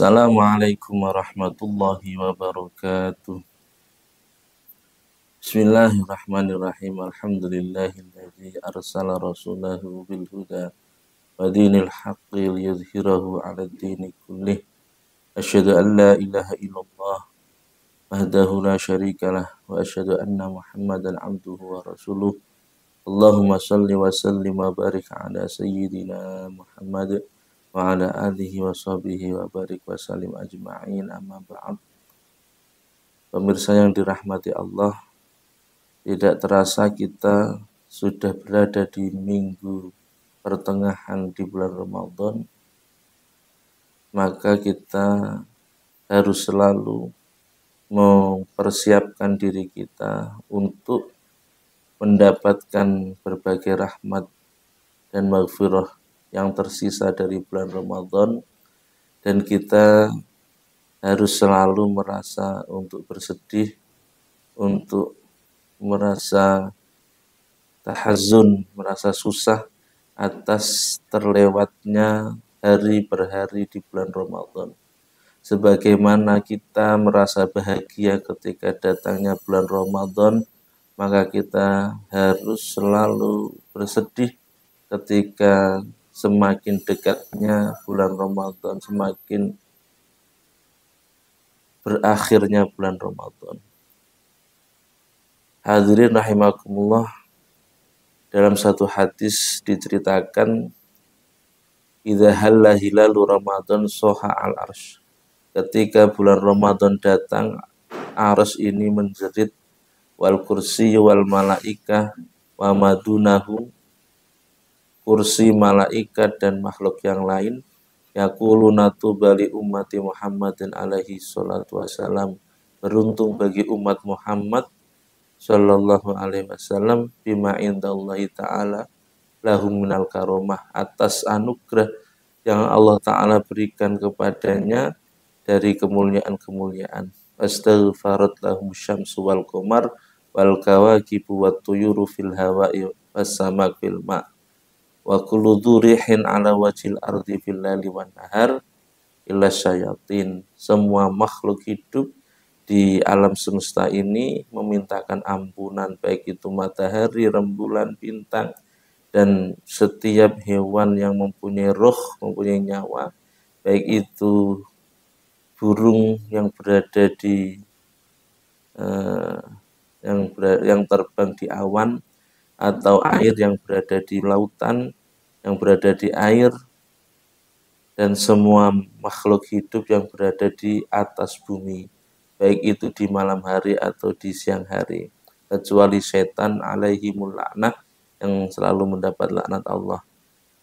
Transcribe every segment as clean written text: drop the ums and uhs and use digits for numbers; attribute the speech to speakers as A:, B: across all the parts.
A: Assalamualaikum warahmatullahi wabarakatuh. Bismillahirrahmanirrahim. Alhamdulillahilladzi arsala rasulahu bil huda wa dinil haqqi liyudhhirahu 'alad dini kullih. Asyhadu an la ilaha illallah wahdahu la syarikalah wa asyhadu anna Muhammadan 'abduhu wa rasuluh. Allahumma shalli wa sallim wa barik ala sayyidina Muhammad wa ala alihi wa sahbihi wa barik wa salim ajma'in, amma ba'd. Pemirsa yang dirahmati Allah, tidak terasa kita sudah berada di minggu pertengahan di bulan Ramadan. Maka kita harus selalu mempersiapkan diri kita untuk mendapatkan berbagai rahmat dan maghfirah yang tersisa dari bulan Ramadan, dan kita harus selalu merasa untuk bersedih, untuk merasa tahazun, merasa susah atas terlewatnya hari per hari di bulan Ramadan. Sebagaimana kita merasa bahagia ketika datangnya bulan Ramadan, maka kita harus selalu bersedih ketika semakin dekatnya bulan Ramadan, semakin berakhirnya bulan Ramadan. Hadirin rahimakumullah, dalam satu hadis diceritakan, idza halla hilalu Ramadan soha al arsh. Ketika bulan Ramadan datang, arsy ini menjerit, wal kursi wal malaikah wa madunahu, kursi, malaikat dan makhluk yang lain, yaquluna tubali ummati Muhammadin alaihi salatu wassalam, beruntung bagi umat Muhammad sallallahu alaihi wasallam, bima indallahi ta'ala lahum minal karomah, atas anugerah yang Allah Ta'ala berikan kepadanya dari kemuliaan-kemuliaan. Astaghfarat lahum syamsu wal qamar wal kawakibu wat tuyuru fil hawa'i was samak fil ma' wa kullu dzurihin ala wajhil ardi fil laili wan nahar illa syayatin. Semua makhluk hidup di alam semesta ini memintakan ampunan, baik itu matahari, rembulan, bintang, dan setiap hewan yang mempunyai roh, mempunyai nyawa, baik itu burung yang berada di yang terbang di awan, atau air yang berada di lautan, yang berada di air, dan semua makhluk hidup yang berada di atas bumi, baik itu di malam hari atau di siang hari, kecuali setan alaihimul la'nah, yang selalu mendapat laknat Allah.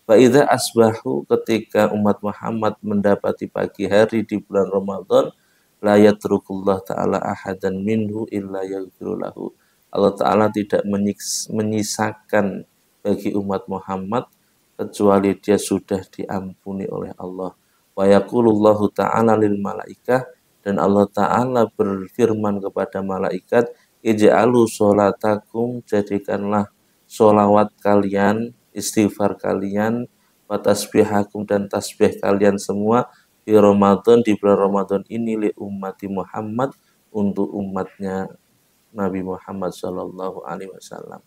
A: Fa idza asbahu, ketika umat Muhammad mendapati pagi hari di bulan Ramadan, la yatrukullah ta'ala ahadan minhu illa yaghfiru lahu. Allah Ta'ala tidak menyisakan bagi umat Muhammad kecuali dia sudah diampuni oleh Allah. Wa yaqulullahu ta'ala lil malaikah, dan Allah Ta'ala berfirman kepada malaikat, ij'alu sholatakum, jadikanlah sholawat kalian, istighfar kalian, wa tasbihakum, dan tasbih kalian semua, di Ramadan, di bulan Ramadan ini, li ummati Muhammad, untuk umatnya Nabi Muhammad Shallallahu Alaihi Wasallam.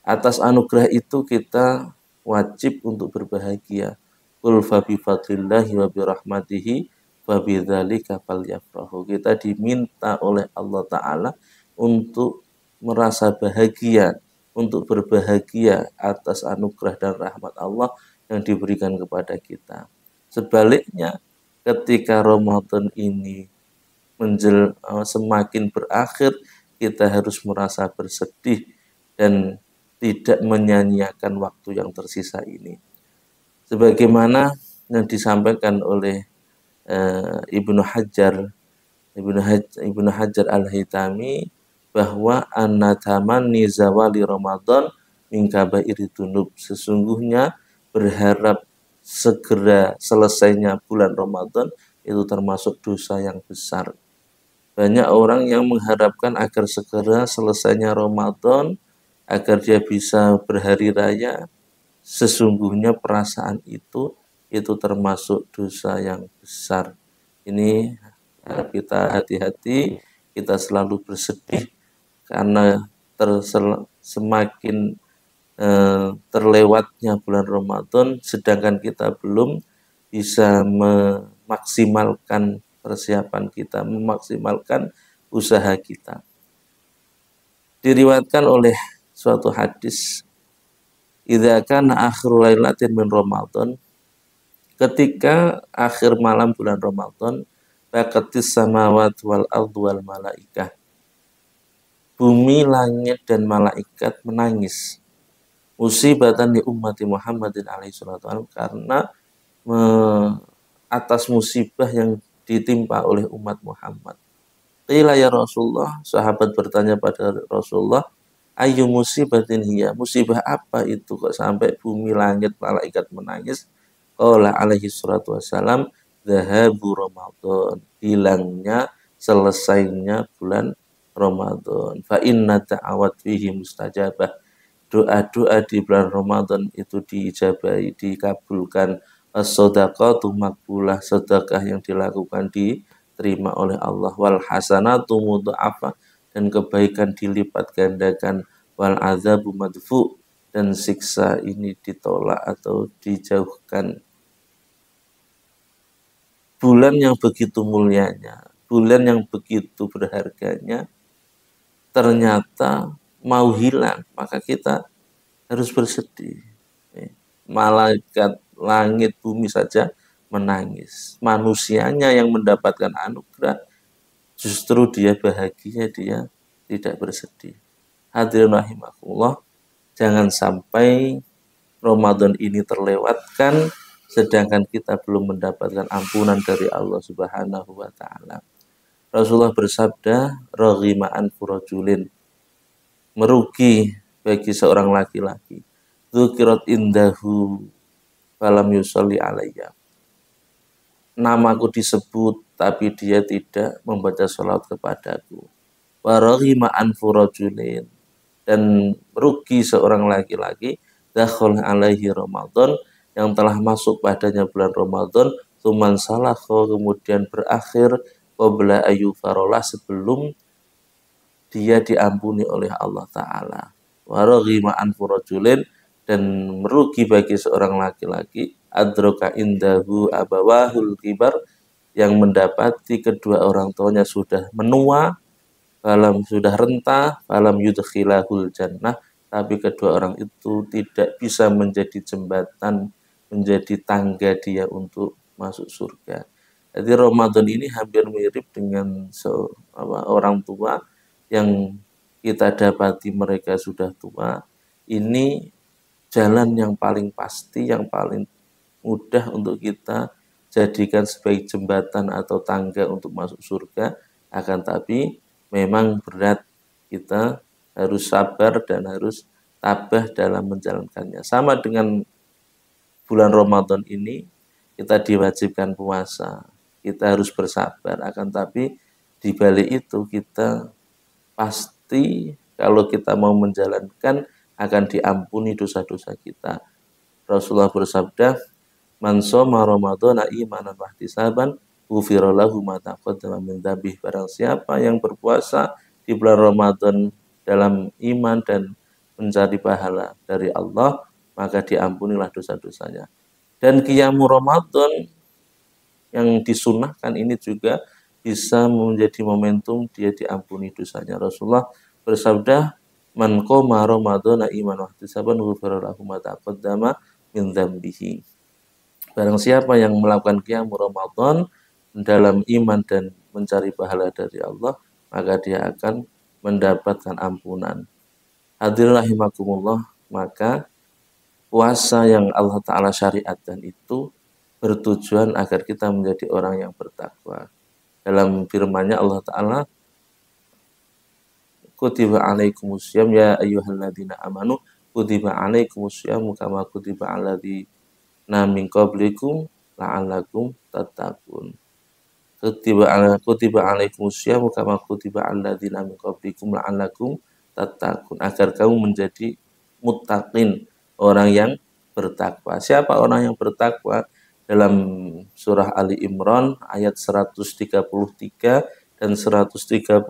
A: Atas anugerah itu kita wajib untuk berbahagia. Qul fa bi fadlillahi wa bi rahmatihi fa bidzalika falyafrahu. Kita diminta oleh Allah Ta'ala untuk merasa bahagia, untuk berbahagia atas anugerah dan rahmat Allah yang diberikan kepada kita. Sebaliknya, ketika Ramadan ini semakin berakhir, kita harus merasa bersedih dan tidak menyanyiakan waktu yang tersisa ini. Sebagaimana yang disampaikan oleh Ibnu Hajar al-Haytami, bahwa an-natamanni zawali Ramadan min kabairi dzunub, sesungguhnya berharap segera selesainya bulan Ramadan itu termasuk dosa yang besar. Banyak orang yang mengharapkan agar segera selesainya Ramadan, agar dia bisa berhari raya. Sesungguhnya perasaan itu itu termasuk dosa yang besar. Ini kita hati-hati, kita selalu bersedih karena semakin terlewatnya bulan Ramadan, sedangkan kita belum bisa memaksimalkan persiapan kita, memaksimalkan usaha kita. Diriwayatkan oleh suatu hadis, idza kana akhirul lailatin min Ramadan, ketika akhir malam bulan Ramadan, baqatis samawat wal ardu wal malaikah, bumi, langit, dan malaikat menangis. Musibatan di ummati Muhammadin alaihi salatu wasallam, karena atas musibah yang ditimpa oleh umat Muhammad. Qila ya Rasulullah, sahabat bertanya pada Rasulullah, ayu musibatin hiya, musibah apa itu kok sampai bumi, langit, malaikat menangis? Qala alaihi salatu wasallam, dhahabu Ramadan, hilangnya, selesainya bulan Ramadan. Fa inna ta'awat fihi mustajabah, doa-doa di bulan Ramadan itu diijabahi, dikabulkan. As-shadaqatu maqbulah, sedekah yang dilakukan diterima oleh Allah. Wal hasanatu mudha'afah, dan kebaikan dilipat gandakan. Wal azabu madfu, dan siksa ini ditolak atau dijauhkan. Bulan yang begitu mulianya, bulan yang begitu berharganya, ternyata mau hilang, maka kita harus bersedih. Malaikat langit bumi saja menangis. Manusianya yang mendapatkan anugerah, justru dia bahagia, dia tidak bersedih. Hadirin rahimakumullah, jangan sampai Ramadan ini terlewatkan sedangkan kita belum mendapatkan ampunan dari Allah Subhanahu wa taala. Rasulullah bersabda, raghima anfu rajulin, merugi bagi seorang laki-laki, dzukirat indahu falam yusalli alayya, namaku disebut tapi dia tidak membaca salat kepadaku. Wa raghima anfu rajulin, dan merugi seorang laki-laki, dakhal alaihi Ramadan, yang telah masuk padanya bulan Ramadan, tuman salakho, kemudian berakhir, qabla ayu farolah, sebelum dia diampuni oleh Allah Ta'ala. Waraghima anfu rajulin, dan merugi bagi seorang laki-laki, adroka indahu abawahul kibar, yang mendapati kedua orang tuanya sudah menua, falam sudah renta, falam yudkhilahul jannah, tapi kedua orang itu tidak bisa menjadi jembatan, menjadi tangga dia untuk masuk surga. Jadi Ramadan ini hampir mirip dengan orang tua yang kita dapati mereka sudah tua. Ini jalan yang paling pasti, yang paling mudah untuk kita jadikan sebagai jembatan atau tangga untuk masuk surga. Akan tapi memang berat, kita harus sabar dan harus tabah dalam menjalankannya. Sama dengan bulan Ramadan ini, kita diwajibkan puasa, kita harus bersabar. Akan tapi di balik itu kita pasti kalau kita mau menjalankan akan diampuni dosa-dosa kita. Rasulullah bersabda, man shoma ramadhana imanan wa ihtisaban ghufira lahu ma taqaddama min dzambih. Barang siapa yang berpuasa di bulan Ramadan dalam iman dan mencari pahala dari Allah, maka diampunilah dosa-dosanya. Dan qiyamu Ramadan yang disunahkan ini juga bisa menjadi momentum dia diampuni dosanya. Rasulullah bersabda, man qoma ramadhana imanan wa ihtisaban ghufira lahu ma taqaddama min dzambihi. Barang siapa yang melakukan qiyamul Ramadan dalam iman dan mencari pahala dari Allah, maka dia akan mendapatkan ampunan. Hadirin rahimakumullah, maka puasa yang Allah Ta'ala syariatkan itu bertujuan agar kita menjadi orang yang bertakwa. Dalam firman-Nya Allah Ta'ala, kutiba alaikumussyam ya ayyuhalladzina amanu kutiba alaikumussyam kama kutiba alladzina min qablikum la'allakum tattaqun. Kutiba alaikumussyam kama kutiba alladzina min qablikum la'allakum tattaqun, agar kamu menjadi muttaqin, orang yang bertakwa. Siapa orang yang bertakwa? dalam surah Ali Imran ayat 133 dan 134-35.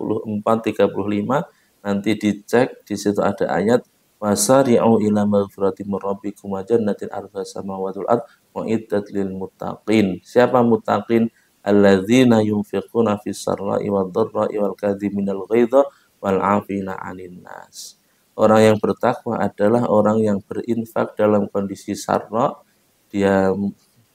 A: Nanti dicek, di situ ada ayat wasari'u ila maghfiratin min rabbikum wa jannatin arduha samawati wal ard uiddat lil muttaqin. Siapa muttaqin? Alladzina yunfiquna fis sarra'i wad dharra'i wal kadhiminal ghaidha wal 'afina 'anil nas. Orang yang bertakwa adalah orang yang berinfak dalam kondisi sarra, dia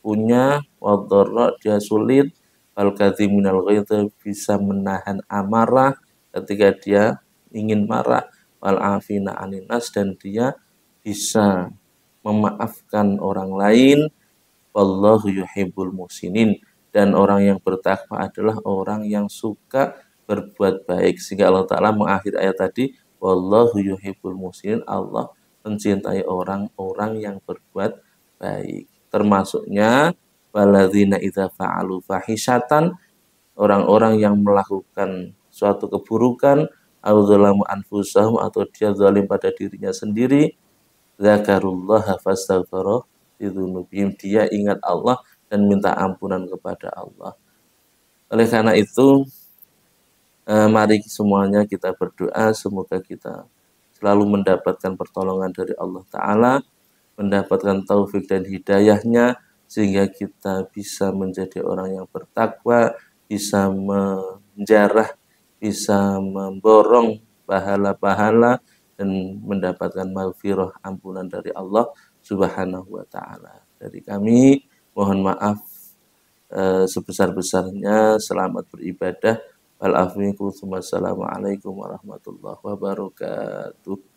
A: punya, wad dharra, dia sulit, wal kadhiminal ghaidha, bisa menahan amarah ketika dia ingin marah, wal afina anin nas, dan dia bisa memaafkan orang lain, wallahu yuhibbul muhsinin, dan orang yang bertakwa adalah orang yang suka berbuat baik. Sehingga Allah Ta'ala mengakhiri ayat tadi, wallahu yuhibbul muhsinin, Allah mencintai orang-orang yang berbuat baik. Termasuknya waladzina idza fa'alu fahisyatan, orang-orang yang melakukan suatu keburukan, audzalamu anfusahum, atau dia zalim pada dirinya sendiri, zakarullaha fastaghfara lidzunubihim, dia ingat Allah dan minta ampunan kepada Allah. Oleh karena itu, mari semuanya kita berdoa semoga kita selalu mendapatkan pertolongan dari Allah Ta'ala, mendapatkan taufik dan hidayahnya, sehingga kita bisa menjadi orang yang bertakwa, bisa menjarah, bisa memborong pahala-pahala, dan mendapatkan maghfirah, ampunan dari Allah Subhanahu wa Ta'ala. Dari kami mohon maaf sebesar-besarnya. Selamat beribadah. Wal-afwikum. Wassalamualaikum warahmatullahi wabarakatuh.